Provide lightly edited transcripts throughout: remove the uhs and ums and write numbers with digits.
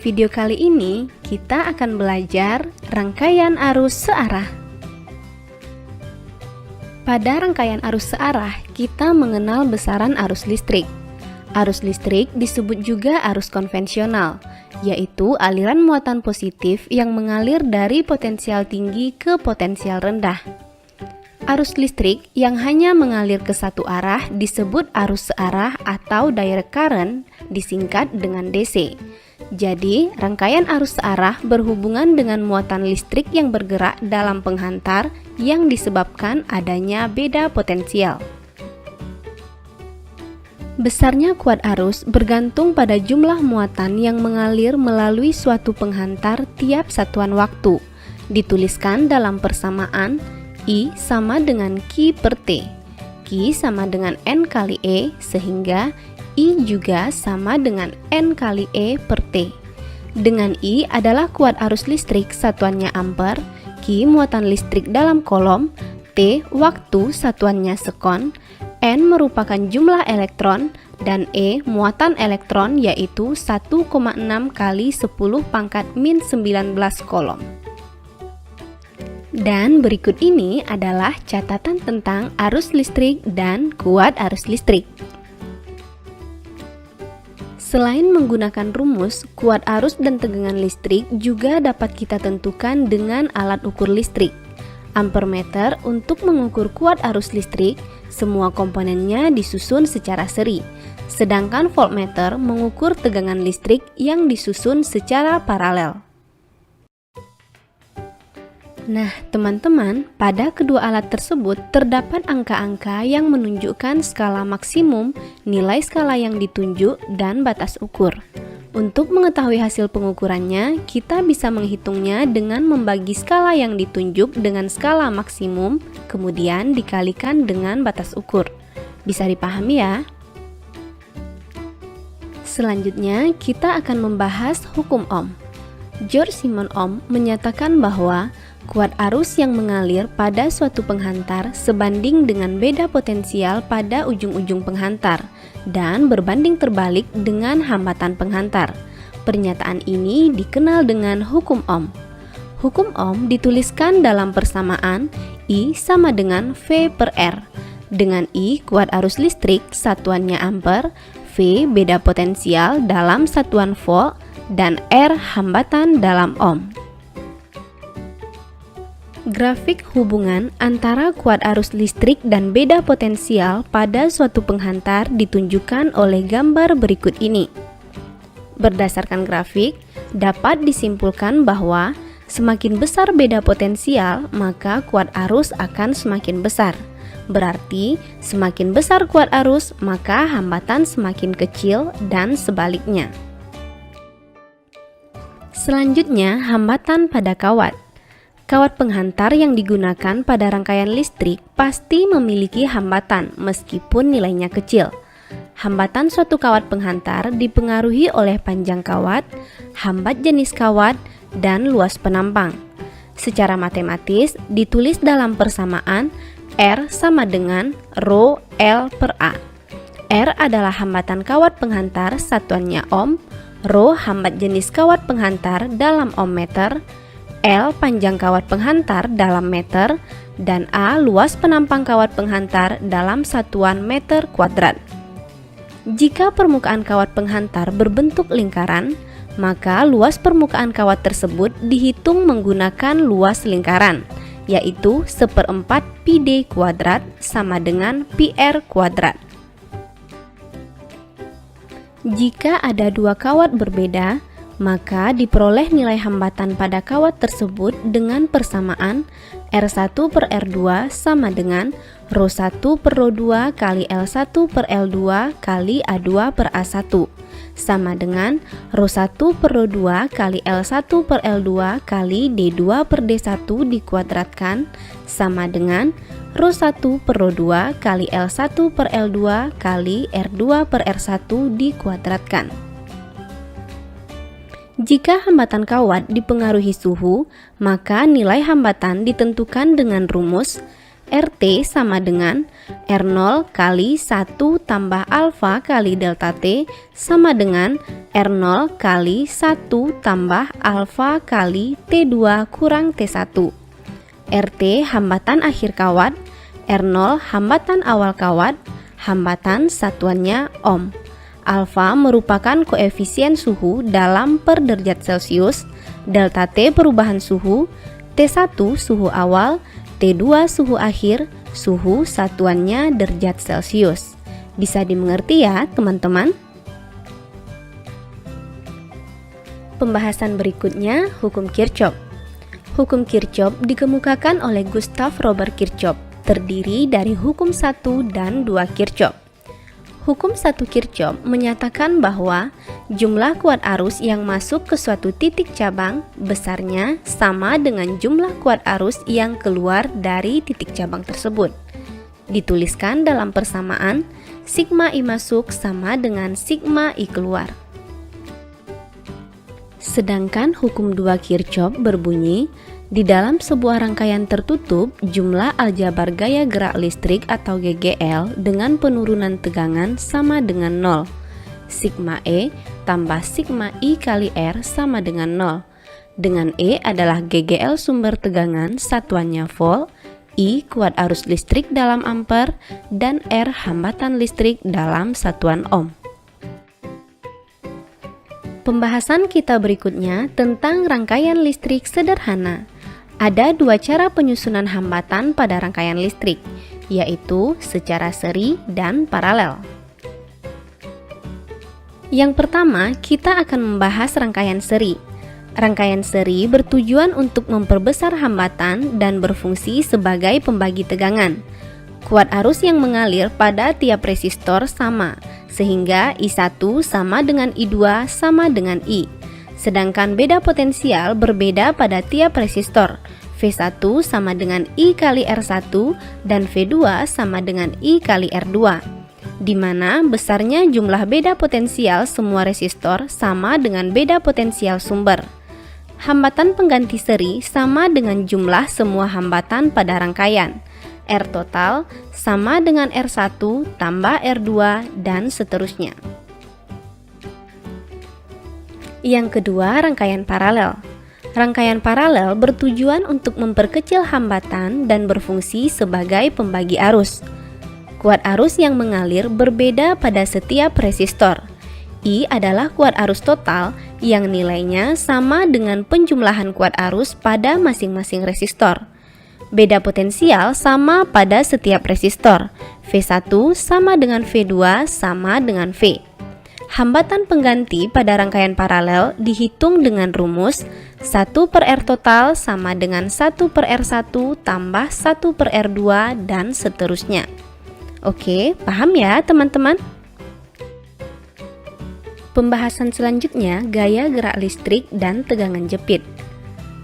video kali ini, kita akan belajar rangkaian arus searah. Pada rangkaian arus searah, kita mengenal besaran arus listrik. Arus listrik disebut juga arus konvensional, yaitu aliran muatan positif yang mengalir dari potensial tinggi ke potensial rendah. Arus listrik yang hanya mengalir ke satu arah disebut arus searah atau direct current, disingkat dengan DC. Jadi, rangkaian arus searah berhubungan dengan muatan listrik yang bergerak dalam penghantar yang disebabkan adanya beda potensial. Besarnya kuat arus bergantung pada jumlah muatan yang mengalir melalui suatu penghantar tiap satuan waktu. Dituliskan dalam persamaan I sama dengan Q per T. Q sama dengan N kali E, sehingga I juga sama dengan N kali E per T. Dengan I adalah kuat arus listrik satuannya ampere, Q muatan listrik dalam kolom, T waktu satuannya sekon, N merupakan jumlah elektron, dan E muatan elektron yaitu 1,6 kali 10 pangkat min 19 kolom. Dan berikut ini adalah catatan tentang arus listrik dan kuat arus listrik. Selain menggunakan rumus, kuat arus dan tegangan listrik juga dapat kita tentukan dengan alat ukur listrik. Ampermeter untuk mengukur kuat arus listrik, semua komponennya disusun secara seri. Sedangkan voltmeter mengukur tegangan listrik yang disusun secara paralel. Nah, teman-teman, pada kedua alat tersebut terdapat angka-angka yang menunjukkan skala maksimum, nilai skala yang ditunjuk, dan batas ukur. Untuk mengetahui hasil pengukurannya, kita bisa menghitungnya dengan membagi skala yang ditunjuk dengan skala maksimum, kemudian dikalikan dengan batas ukur. Bisa dipahami ya? Selanjutnya, kita akan membahas hukum Ohm. George Simon Ohm menyatakan bahwa kuat arus yang mengalir pada suatu penghantar sebanding dengan beda potensial pada ujung-ujung penghantar dan berbanding terbalik dengan hambatan penghantar. Pernyataan ini dikenal dengan hukum Ohm. Hukum Ohm dituliskan dalam persamaan I sama dengan V per R. Dengan I kuat arus listrik satuannya ampere, V beda potensial dalam satuan volt, dan R hambatan dalam ohm. Grafik hubungan antara kuat arus listrik dan beda potensial pada suatu penghantar ditunjukkan oleh gambar berikut ini. Berdasarkan grafik, dapat disimpulkan bahwa semakin besar beda potensial, maka kuat arus akan semakin besar. Berarti, semakin besar kuat arus, maka hambatan semakin kecil dan sebaliknya. Selanjutnya, hambatan pada kawat. Kawat penghantar yang digunakan pada rangkaian listrik pasti memiliki hambatan meskipun nilainya kecil. Hambatan suatu kawat penghantar dipengaruhi oleh panjang kawat, hambat jenis kawat, dan luas penampang. Secara matematis ditulis dalam persamaan R sama dengan Rho L per A. R adalah hambatan kawat penghantar satuannya ohm, Rho hambat jenis kawat penghantar dalam ohmmeter, L panjang kawat penghantar dalam meter, dan A luas penampang kawat penghantar dalam satuan meter kuadrat. Jika permukaan kawat penghantar berbentuk lingkaran, maka luas permukaan kawat tersebut dihitung menggunakan luas lingkaran, yaitu 1/4 πd kuadrat sama dengan πr kuadrat. Jika ada dua kawat berbeda, maka diperoleh nilai hambatan pada kawat tersebut dengan persamaan R1 per R2 sama dengan Rho1 per Rho2 kali L1 per L2 kali A2 per A1 sama dengan Rho1 per Rho2 kali L1 per L2 kali D2 per D1 dikuadratkan sama dengan Rho1 per Rho2 kali L1 per L2 kali R2 per R1 dikuadratkan. Jika hambatan kawat dipengaruhi suhu, maka nilai hambatan ditentukan dengan rumus RT sama dengan R0 kali 1 tambah alfa kali delta T sama dengan R0 kali 1 tambah alfa kali T2 kurang T1. RT hambatan akhir kawat, R0 hambatan awal kawat, hambatan satuannya ohm. Alfa merupakan koefisien suhu dalam per derajat Celcius, delta T perubahan suhu, T1 suhu awal, T2 suhu akhir, suhu satuannya derajat Celcius. Bisa dimengerti ya teman-teman? Pembahasan berikutnya, hukum Kirchhoff. Hukum Kirchhoff dikemukakan oleh Gustav Robert Kirchhoff, terdiri dari hukum 1 dan 2 Kirchhoff. Hukum 1 Kirchhoff menyatakan bahwa jumlah kuat arus yang masuk ke suatu titik cabang besarnya sama dengan jumlah kuat arus yang keluar dari titik cabang tersebut. Dituliskan dalam persamaan, sigma I masuk sama dengan sigma I keluar. Sedangkan hukum 2 Kirchhoff berbunyi, di dalam sebuah rangkaian tertutup, jumlah aljabar gaya gerak listrik atau GGL dengan penurunan tegangan sama dengan 0. Sigma E tambah sigma I kali R sama dengan 0. Dengan E adalah GGL sumber tegangan satuannya volt, I kuat arus listrik dalam ampere, dan R hambatan listrik dalam satuan ohm. Pembahasan kita berikutnya tentang rangkaian listrik sederhana. Ada dua cara penyusunan hambatan pada rangkaian listrik, yaitu secara seri dan paralel. Yang pertama, kita akan membahas rangkaian seri. Rangkaian seri bertujuan untuk memperbesar hambatan dan berfungsi sebagai pembagi tegangan. Kuat arus yang mengalir pada tiap resistor sama, sehingga I1 sama dengan I2 sama dengan I. Sedangkan beda potensial berbeda pada tiap resistor. V1 sama dengan I kali R1 dan V2 sama dengan I kali R2. Di mana besarnya jumlah beda potensial semua resistor sama dengan beda potensial sumber. Hambatan pengganti seri sama dengan jumlah semua hambatan pada rangkaian. R total sama dengan R1 tambah R2 dan seterusnya. Yang kedua, rangkaian paralel. Rangkaian paralel bertujuan untuk memperkecil hambatan dan berfungsi sebagai pembagi arus. Kuat arus yang mengalir berbeda pada setiap resistor. I adalah kuat arus total yang nilainya sama dengan penjumlahan kuat arus pada masing-masing resistor. Beda potensial sama pada setiap resistor. V1 sama dengan V2 sama dengan V. Hambatan pengganti pada rangkaian paralel dihitung dengan rumus 1 per R total sama dengan 1 per R1 tambah 1 per R2 dan seterusnya. Oke, paham ya teman-teman? Pembahasan selanjutnya, gaya gerak listrik dan tegangan jepit.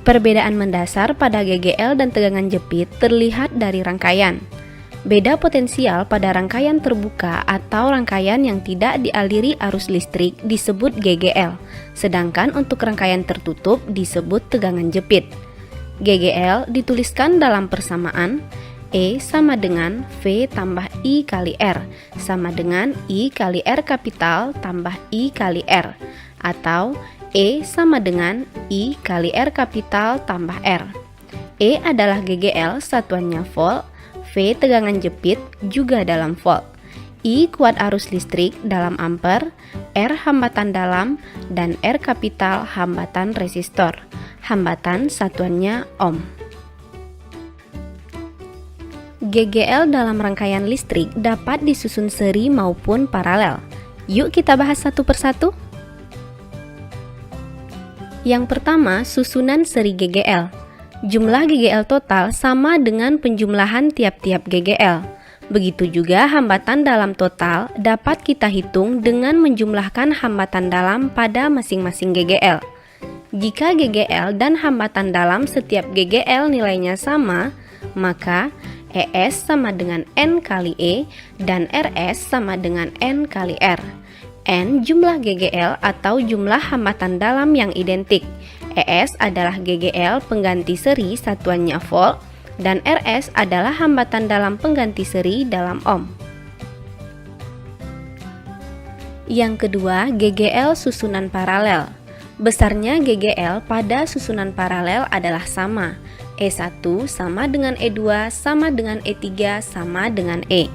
Perbedaan mendasar pada GGL dan tegangan jepit terlihat dari rangkaian. Beda potensial pada rangkaian terbuka atau rangkaian yang tidak dialiri arus listrik disebut GGL, sedangkan untuk rangkaian tertutup disebut tegangan jepit. GGL dituliskan dalam persamaan E sama dengan V tambah I kali R sama dengan I kali R kapital tambah I kali R, atau E sama dengan I kali R kapital tambah R. E adalah GGL satuannya volt, V tegangan jepit juga dalam volt, I kuat arus listrik dalam ampere, R hambatan dalam, dan R kapital hambatan resistor. Hambatan satuannya ohm. GGL dalam rangkaian listrik dapat disusun seri maupun paralel. Yuk kita bahas satu persatu. Yang pertama, susunan seri GGL. Jumlah GGL total sama dengan penjumlahan tiap-tiap GGL. Begitu juga hambatan dalam total dapat kita hitung dengan menjumlahkan hambatan dalam pada masing-masing GGL. Jika GGL dan hambatan dalam setiap GGL nilainya sama, maka ES sama dengan N kali E dan RS sama dengan N kali R. N jumlah GGL atau jumlah hambatan dalam yang identik. ES adalah GGL pengganti seri satuannya volt, dan Rs adalah hambatan dalam pengganti seri dalam ohm. Yang kedua, GGL susunan paralel. Besarnya GGL pada susunan paralel adalah sama. E1 sama dengan E2 sama dengan E3 sama dengan E.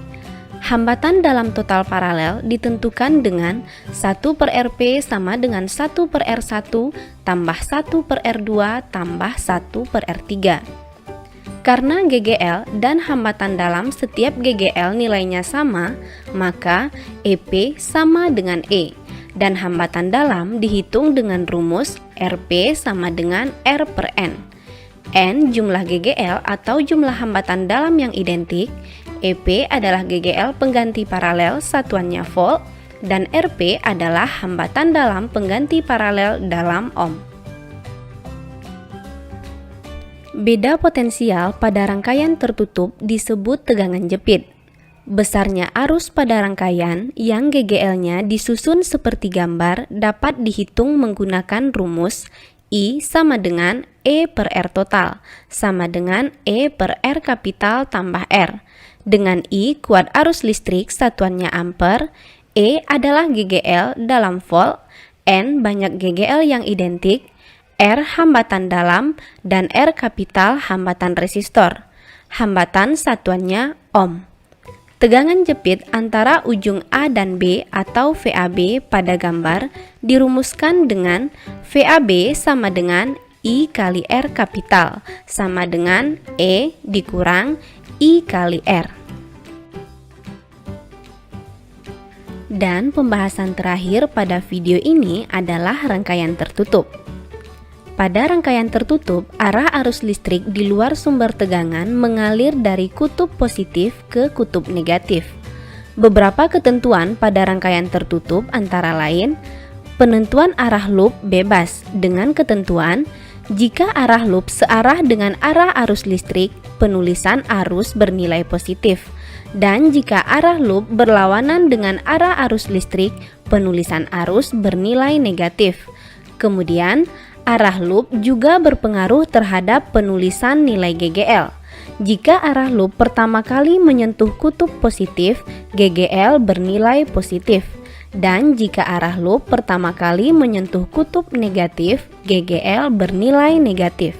Hambatan dalam total paralel ditentukan dengan 1/Rp sama dengan 1/R1 tambah 1/R2 tambah 1/R3. Karena GGL dan hambatan dalam setiap GGL nilainya sama, maka EP sama dengan E. Dan hambatan dalam dihitung dengan rumus Rp sama dengan R per N. N jumlah GGL atau jumlah hambatan dalam yang identik, EP adalah GGL pengganti paralel satuannya volt, dan Rp adalah hambatan dalam pengganti paralel dalam ohm. Beda potensial pada rangkaian tertutup disebut tegangan jepit. Besarnya arus pada rangkaian yang GGL-nya disusun seperti gambar dapat dihitung menggunakan rumus I sama dengan E per R total sama dengan E per R kapital tambah R. Dengan I kuat arus listrik satuannya ampere, E adalah GGL dalam volt, N banyak GGL yang identik, R hambatan dalam, dan R kapital hambatan resistor. Hambatan satuannya ohm. Tegangan jepit antara ujung A dan B atau VAB pada gambar dirumuskan dengan VAB sama dengan I kali R kapital sama dengan E dikurang I kali R. Dan pembahasan terakhir pada video ini adalah rangkaian tertutup. Pada rangkaian tertutup, arah arus listrik di luar sumber tegangan mengalir dari kutub positif ke kutub negatif. Beberapa ketentuan pada rangkaian tertutup antara lain, penentuan arah loop bebas dengan ketentuan jika arah loop searah dengan arah arus listrik, penulisan arus bernilai positif. Dan jika arah loop berlawanan dengan arah arus listrik, penulisan arus bernilai negatif. Kemudian, arah loop juga berpengaruh terhadap penulisan nilai GGL. Jika arah loop pertama kali menyentuh kutub positif, GGL bernilai positif. Dan jika arah loop pertama kali menyentuh kutub negatif, GGL bernilai negatif.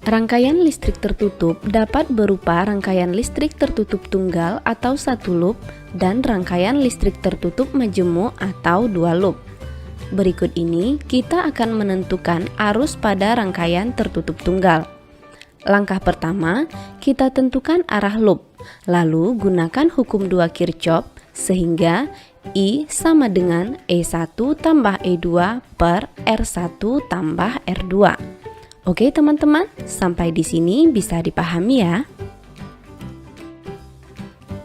Rangkaian listrik tertutup dapat berupa rangkaian listrik tertutup tunggal atau satu loop dan rangkaian listrik tertutup majemuk atau dua loop. Berikut ini kita akan menentukan arus pada rangkaian tertutup tunggal. Langkah pertama, kita tentukan arah loop, lalu gunakan hukum 2 Kirchhoff sehingga I sama dengan E1 tambah E2 per R1 tambah R2. Oke teman-teman, sampai di sini bisa dipahami ya.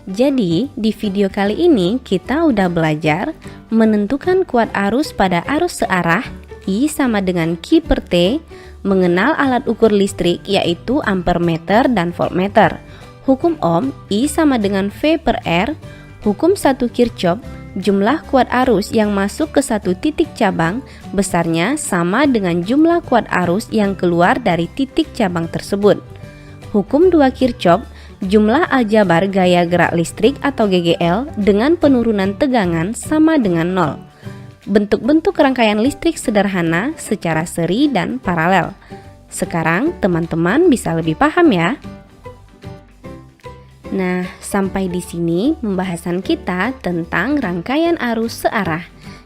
Jadi, di video kali ini kita udah belajar menentukan kuat arus pada arus searah I sama dengan Q per T, mengenal alat ukur listrik yaitu ampermeter dan voltmeter, hukum ohm I sama dengan V per R, hukum 1 Kirchhoff, jumlah kuat arus yang masuk ke satu titik cabang besarnya sama dengan jumlah kuat arus yang keluar dari titik cabang tersebut. Hukum 2 Kirchhoff, jumlah aljabar gaya gerak listrik atau GGL dengan penurunan tegangan sama dengan 0. Bentuk-bentuk rangkaian listrik sederhana secara seri dan paralel. Sekarang teman-teman bisa lebih paham ya. Nah, sampai di sini pembahasan kita tentang rangkaian arus searah.